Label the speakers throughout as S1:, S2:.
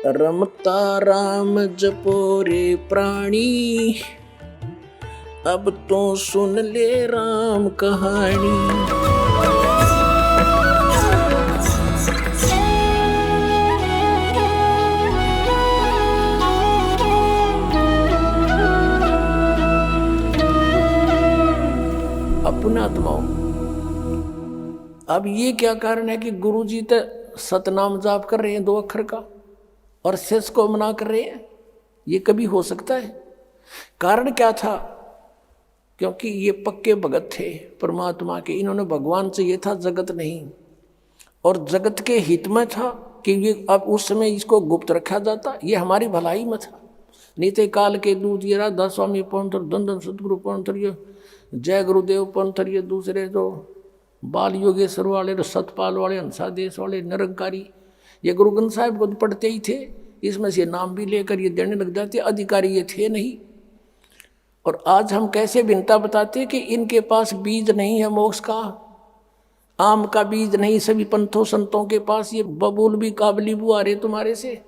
S1: रमता राम जपो रे प्राणी, अब तो सुन ले राम कहानी। अपना आत्माओं, अब ये क्या कारण है कि गुरुजी तो सतनाम जाप कर रहे हैं 2 अक्षर का और शेष को मना कर रहे हैं? ये कभी हो सकता है? कारण क्या था? क्योंकि ये पक्के भगत थे परमात्मा के, इन्होंने भगवान से ये था जगत नहीं, और जगत के हित में था कि ये अब उस समय इसको गुप्त रखा जाता, ये हमारी भलाई में था। नीते काल के दूत ये राधा स्वामी पंथर, धन सतगुरु पंथर, ये जय गुरुदेव पंथर, ये दूसरे जो बाल योगेश्वर वाले, सतपाल वाले, हंसा देश वाले, निरंकारी, ये गुरु ग्रंथ साहिब को पढ़ते ही थे, इसमें से नाम भी लेकर ये देने लग जाते, अधिकारी ये थे नहीं। और आज हम कैसे भिन्नता बताते कि इनके पास बीज नहीं है मोक्ष का, आम का बीज नहीं सभी पंथों संतों के पास, ये बबूल भी काबली बुआ रहे तुम्हारे से,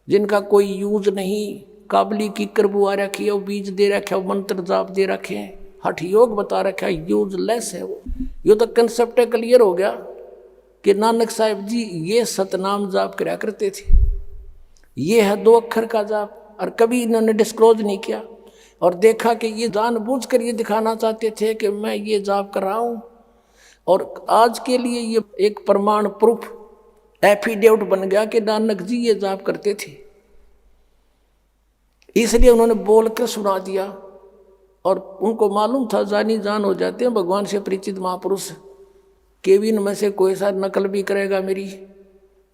S1: जिनका कोई यूज नहीं, काबली की कर बुआ रखी है, वो बीज दे रखे, वो मंत्र जाप दे रखे हैं, हठ योग बता रखा है, यूजलेस है वो। ये तो कंसेप्ट क्लियर हो गया कि नानक साहिब जी ये सतनाम जाप कराया करते थे, ये है 2 अक्षर का जाप, और कभी इन्होंने डिस्क्लोज नहीं किया। और देखा कि ये जानबूझकर ये दिखाना चाहते थे कि मैं ये जाप कर रहा हूँ, और आज के लिए ये एक प्रमाण प्रूफ एफिडेविट बन गया कि नानक जी ये जाप करते थे, इसलिए उन्होंने बोलकर सुना दिया। और उनको मालूम था जानी जान हो जाते हैं भगवान से परिचित महापुरुष, केविन में से कोई सा नकल भी करेगा मेरी,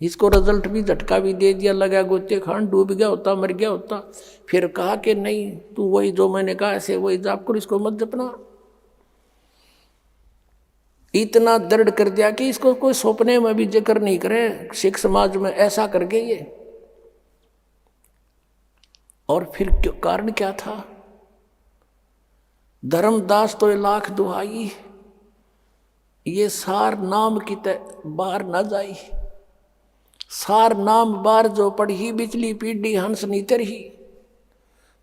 S1: इसको रिजल्ट भी झटका भी दे दिया, लगा गोते खान, डूब गया होता, मर गया होता। फिर कहा कि नहीं, तू वही जो मैंने कहा ऐसे वही जाप कर, इसको मत जपना। इतना दृढ़ कर दिया कि इसको कोई सपने में भी जिक्र नहीं करे सिख समाज में, ऐसा कर गए ये। और फिर कारण क्या था? धर्मदास तो 1,00,000 दुहाई, ये सार नाम की बाहर न जाई, सार नाम बार जो पढ़ी बिचली पीढ़ी हंस नीतर ही।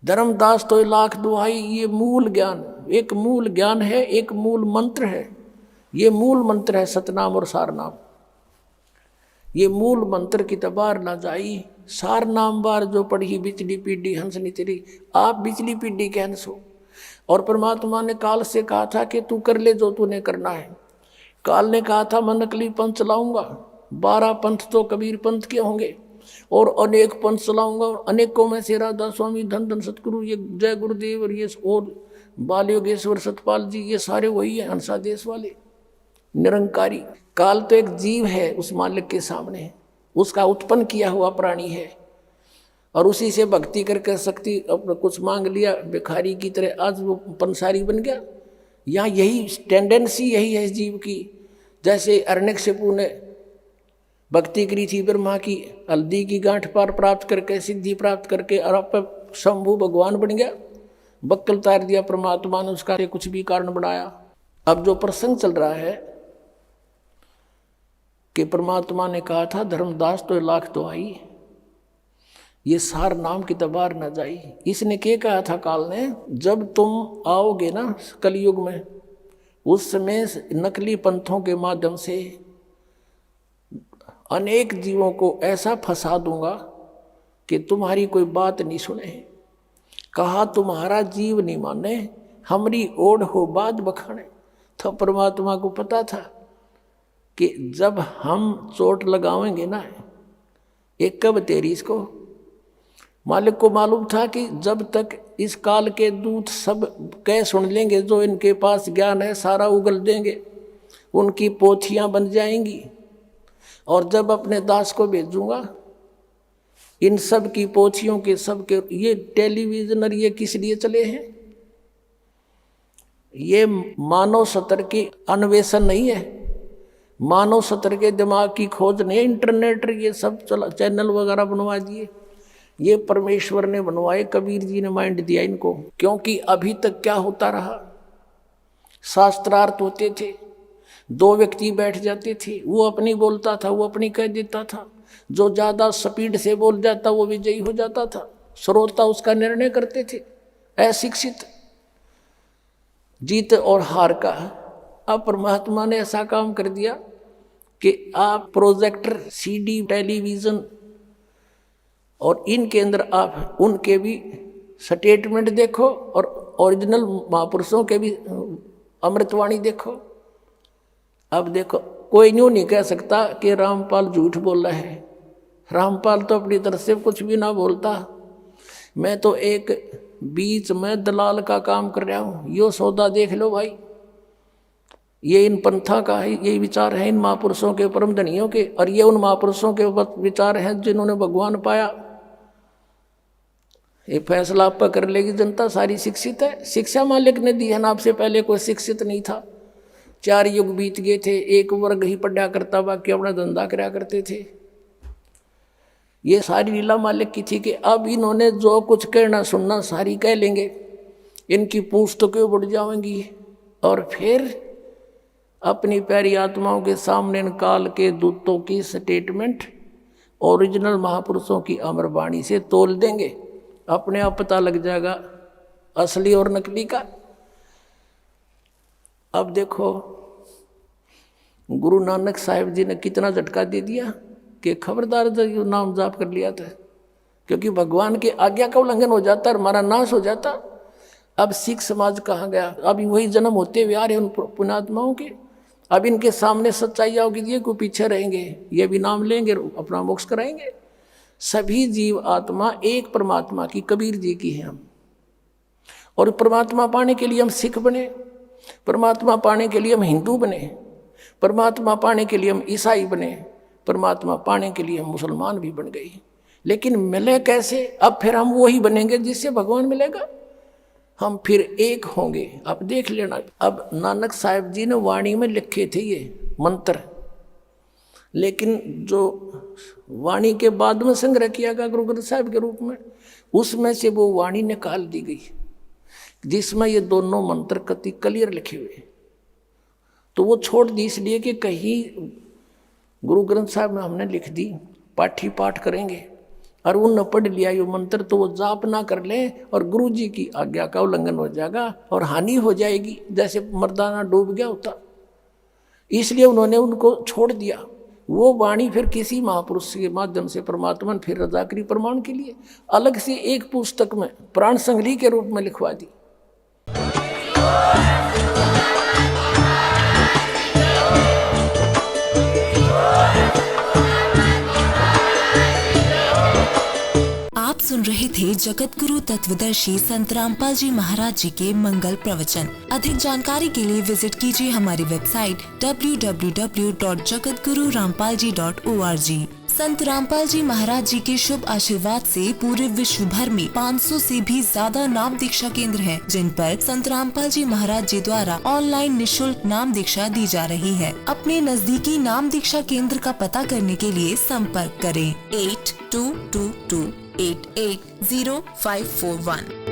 S1: धर्मदास तो 1,00,000 दुहाई, ये मूल ज्ञान, एक मूल ज्ञान है, एक मूल मंत्र है, ये मूल मंत्र है सतनाम और सार नाम। ये मूल मंत्र की तबार ना जाई, सार नाम बार जो पढ़ी बिचली पीढ़ी हंस नीतरी। आप बिचली पीढ़ी के हंस हो, और परमात्मा ने काल से कहा था कि तू कर ले जो तूने करना है। काल ने कहा था मैं नकली पंथ चलाऊंगा, 12 पंथ तो कबीर पंथ के होंगे, और अनेक पंथ चलाऊंगा, और अनेकों में से राधा स्वामी, धन सतगुरु, ये जय गुरुदेव, और ये और बाल योगेश्वर सतपाल जी, ये सारे वही है, हंसा देश वाले, निरंकारी। काल तो एक जीव है उस मालिक के सामने, उसका उत्पन्न किया हुआ प्राणी है, और उसी से भक्ति करके शक्ति अपना कुछ मांग लिया, भिखारी की तरह आज वो पंसारी बन गया। यहाँ यही टेंडेंसी यही है जीव की। जैसे हिरण्यकशिपु ने भक्ति करी थी ब्रह्मा की, हल्दी की गांठ पर प्राप्त करके, सिद्धि प्राप्त करके, और आप शंभु भगवान बन गया, बक्कल तार दिया परमात्मा ने, उसका कुछ भी कारण बनाया। अब जो प्रसंग चल रहा है कि परमात्मा ने कहा था धर्मदास तो 1,00,000 दुहाई, ये सार नाम की तबार न जाई। इसने क्या कहा था काल ने? जब तुम आओगे ना कलयुग में, उस समय नकली पंथों के माध्यम से अनेक जीवों को ऐसा फंसा दूंगा कि तुम्हारी कोई बात नहीं सुने। कहा तुम्हारा जीव नहीं माने, हमरी ओढ़ हो बात बखाने। तो परमात्मा को पता था कि जब हम चोट लगावेंगे ना, एक कब तेरी इसको, मालिक को मालूम था कि जब तक इस काल के दूत सब कह सुन लेंगे, जो इनके पास ज्ञान है सारा उगल देंगे, उनकी पोथियां बन जाएंगी, और जब अपने दास को भेजूंगा इन सब की पोथियों के सब के, ये टेलीविजन और ये किस लिए चले हैं? ये मानव सतर की अन्वेषण नहीं है, मानव सतर के दिमाग की खोज नहीं है। इंटरनेट ये सब चैनल वगैरह बनवा दिए, ये परमेश्वर ने बनवाए, कबीर जी ने माइंड दिया इनको। क्योंकि अभी तक क्या होता रहा, शास्त्रार्थ होते थे, 2 व्यक्ति बैठ जाते थे, वो अपनी बोलता था, वो अपनी कह देता था, जो ज़्यादा स्पीड से बोल जाता वो विजयी हो जाता था, श्रोता उसका निर्णय करते थे। अशिक्षित जीत और हार का। अब परमात्मा ने ऐसा काम कर दिया कि आप प्रोजेक्टर, सीडी, टेलीविज़न और इनके अंदर आप उनके भी स्टेटमेंट देखो और ओरिजिनल महापुरुषों के भी अमृतवाणी देखो। अब देखो, कोई यूँ नहीं कह सकता कि रामपाल झूठ बोल रहा है। रामपाल तो अपनी तरफ से कुछ भी ना बोलता। मैं तो एक बीच में दलाल का काम कर रहा हूँ। यो सौदा देख लो भाई, ये इन पंथा का है, ये विचार है इन महापुरुषों के, परम धनियों के, और ये उन महापुरुषों के विचार हैं जिन्होंने भगवान पाया। ये फैसला आप पर कर लेगी जनता। सारी शिक्षित है, शिक्षा मालिक ने दी है ना, आपसे पहले कोई शिक्षित नहीं था। 4 युग बीत गए थे, एक वर्ग ही पढ़ा करता, बाकी अपना धंधा कराया करते थे। ये सारी लीला मालिक की थी कि अब इन्होंने जो कुछ कहना सुनना सारी कह लेंगे, इनकी पूछ तो क्यों बढ़ जाएंगी, और फिर अपनी प्यारी आत्माओं के सामने इन काल के दूतों की स्टेटमेंट ओरिजिनल महापुरुषों की अमर वाणी से तोल देंगे। अपने आप पता लग जाएगा असली और नकली का। अब देखो, गुरु नानक साहिब जी ने कितना झटका दे दिया कि खबरदार जो नाम जाप कर लिया था, क्योंकि भगवान की आज्ञा का उल्लंघन हो जाता और हमारा नाश हो जाता। अब सिख समाज कहाँ गया? अभी वही जन्म होते हुए आ रहे उन पुण्यात्माओं के। अब इनके सामने सच्चाई आओगी, ये कोई पीछे रहेंगे, ये भी नाम लेंगे, अपना मोक्ष कराएंगे। सभी जीव आत्मा एक परमात्मा की, कबीर जी की है हम। और परमात्मा पाने के लिए हम सिख बने, परमात्मा पाने के लिए हम हिंदू बने, परमात्मा पाने के लिए हम ईसाई बने, परमात्मा पाने के लिए हम मुसलमान भी बन गए। लेकिन मिले कैसे? अब फिर हम वही बनेंगे जिससे भगवान मिलेगा, हम फिर एक होंगे। अब देख लेना, अब नानक साहिब जी ने वाणी में लिखे थे ये मंत्र, लेकिन जो वाणी के बाद में संग्रह किया गया गुरु ग्रंथ साहिब के रूप में, उसमें से वो वाणी निकाल दी गई जिसमें ये दोनों मंत्र कति क्लियर लिखे हुए। तो वो छोड़ दी इसलिए कि कहीं गुरु ग्रंथ साहिब में हमने लिख दी, पाठी पाठ करेंगे और उन पढ़ लिया ये मंत्र, तो वो जाप ना कर लें और गुरु जी की आज्ञा का उल्लंघन हो जाएगा और हानि हो जाएगी, जैसे मर्दाना डूब गया होता। इसलिए उन्होंने उनको छोड़ दिया। वो वाणी फिर किसी महापुरुष के माध्यम से परमात्मा ने फिर रजाकरी प्रमाण के लिए अलग से एक पुस्तक में प्राण संग्रही के रूप में लिखवा दी।
S2: आप सुन रहे थे जगत गुरु तत्वदर्शी संत रामपाल जी महाराज जी के मंगल प्रवचन। अधिक जानकारी के लिए विजिट कीजिए हमारी वेबसाइट www.jagatgururampalji.org। संत रामपाल जी महाराज जी के शुभ आशीर्वाद से पूरे विश्व भर में 500 से भी ज्यादा नाम दीक्षा केंद्र हैं, जिन पर संत रामपाल जी महाराज जी द्वारा ऑनलाइन निशुल्क नाम दीक्षा दी जा रही है। अपने नजदीकी नाम दीक्षा केंद्र का पता करने के लिए संपर्क करें 8222880541।